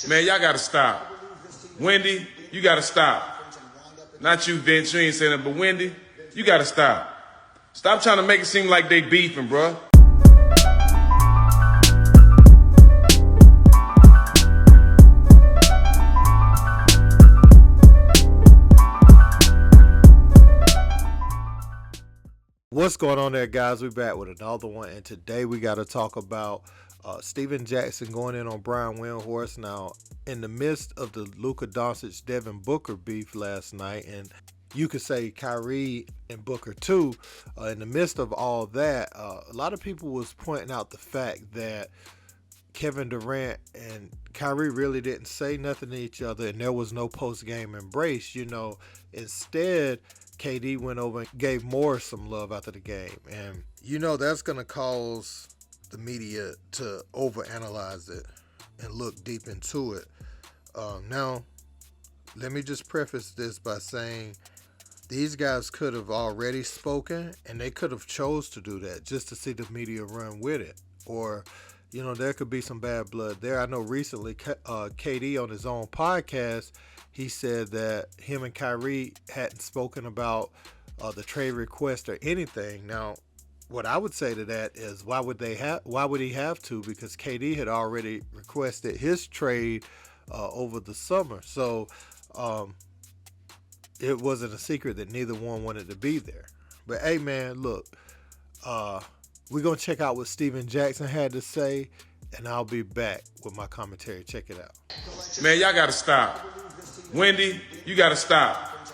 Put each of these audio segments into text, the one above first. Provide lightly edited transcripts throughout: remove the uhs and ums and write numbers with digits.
Man, y'all gotta stop. Wendy, you gotta stop. Not you, Vince, you ain't saying it, but Wendy, you gotta stop. Stop trying to make it seem like they beefing, bruh. What's going on there, guys? We're back with another one, and today we got to talk about Steven Jackson going in on Brian Windhorst. Now, in the midst of the Luka Doncic Devin Booker beef last night, and you could say Kyrie and Booker too, in the midst of all that, a lot of people was pointing out the fact that Kevin Durant and Kyrie really didn't say nothing to each other, and there was no post-game embrace. Instead, KD went over and gave Moore some love after the game. And, that's going to cause the media to overanalyze it and look deep into it. Now, let me just preface this by saying these guys could have already spoken, and they could have chose to do that just to see the media run with it. Or, there could be some bad blood there. I know recently KD on his own podcast, he said that him and Kyrie hadn't spoken about the trade request or anything. Now, what I would say to that is, why would he have to? Because KD had already requested his trade over the summer. So it wasn't a secret that neither one wanted to be there. But hey, man, look, we're going to check out what Steven Jackson had to say, and I'll be back with my commentary. Check it out. Man, y'all got to stop. Wendy, you got to stop.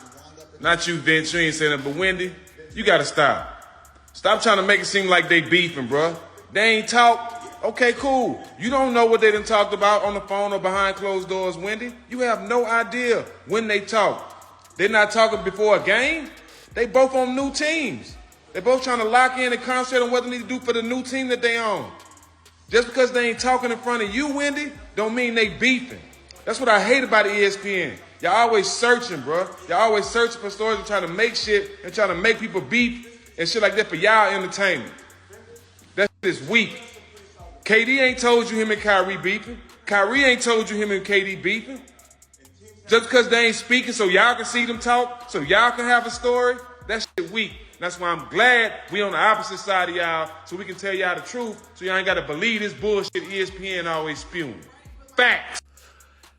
Not you, Vince, you ain't saying it, but Wendy, you got to stop. Stop trying to make it seem like they beefing, bruh. They ain't talk. Okay, cool. You don't know what they done talked about on the phone or behind closed doors, Wendy. You have no idea when they talk. They're not talking before a game. They both on new teams. They both trying to lock in and concentrate on what they need to do for the new team that they own. Just because they ain't talking in front of you, Wendy, don't mean they beefing. That's what I hate about ESPN. Y'all always searching, bro. Y'all always searching for stories and trying to make shit and trying to make people beef and shit like that for y'all entertainment. That shit is weak. KD ain't told you him and Kyrie beefing. Kyrie ain't told you him and KD beefing. Just because they ain't speaking so y'all can see them talk, so y'all can have a story, that shit weak. That's why I'm glad we on the opposite side of y'all so we can tell y'all the truth so y'all ain't got to believe this bullshit ESPN always spewing. Facts.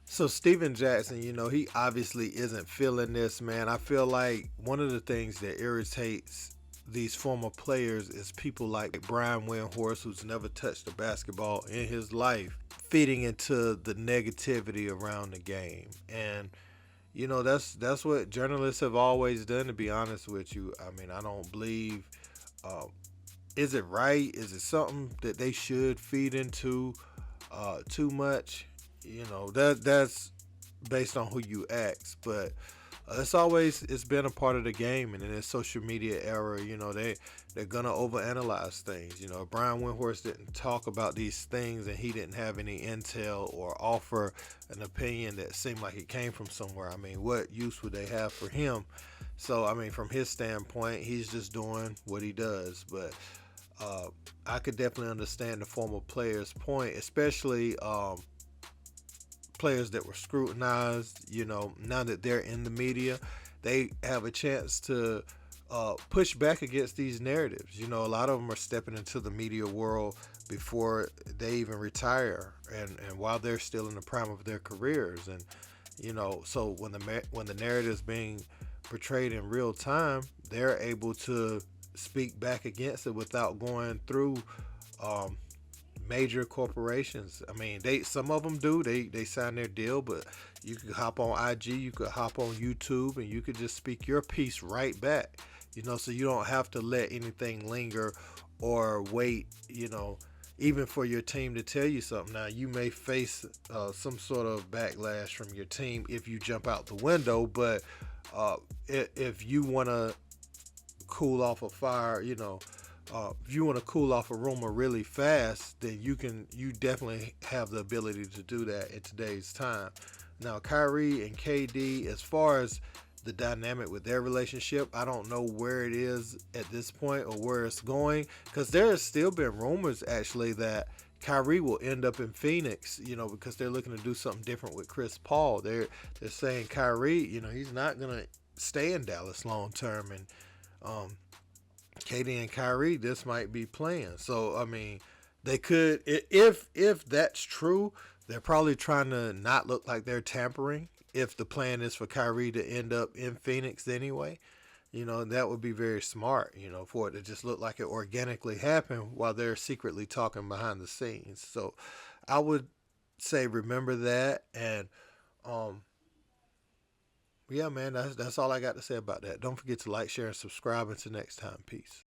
So Steven Jackson, he obviously isn't feeling this, man. I feel like one of the things that irritates these former players is people like Brian Windhorst, who's never touched a basketball in his life, feeding into the negativity around the game. And, that's what journalists have always done, to be honest with you. I mean, I don't believe, is it right? Is it something that they should feed into too much? That's based on who you ask, but it's been a part of the game, and in this social media era, they're gonna overanalyze things. Brian Windhorst didn't talk about these things, and he didn't have any intel or offer an opinion that seemed like it came from somewhere. I mean, what use would they have for him? So, I mean, from his standpoint, he's just doing what he does. But I could definitely understand the former player's point, especially players that were scrutinized. Now that they're in the media, they have a chance to push back against these narratives. A lot of them are stepping into the media world before they even retire, and while they're still in the prime of their careers. And so when the narrative is being portrayed in real time, they're able to speak back against it without going through major corporations. I mean, some of them do. They sign their deal, but you could hop on IG, you could hop on YouTube, and you could just speak your piece right back. So you don't have to let anything linger or wait, even for your team to tell you something. Now, you may face some sort of backlash from your team if you jump out the window, but if you want to cool off a fire, if you want to cool off a rumor really fast, then you definitely have the ability to do that in today's time. Now, Kyrie and KD, as far as the dynamic with their relationship, I don't know where it is at this point or where it's going, because there has still been rumors actually that Kyrie will end up in Phoenix, because they're looking to do something different with Chris Paul. They're saying Kyrie, he's not gonna stay in Dallas long term, and Katie and Kyrie, this might be playing. So I mean, they could, if that's true, they're probably trying to not look like they're tampering. If the plan is for Kyrie to end up in Phoenix anyway, that would be very smart, for it to just look like it organically happened while they're secretly talking behind the scenes. So I would say remember that. And yeah, man, that's all I got to say about that. Don't forget to like, share, and subscribe. Until next time, peace.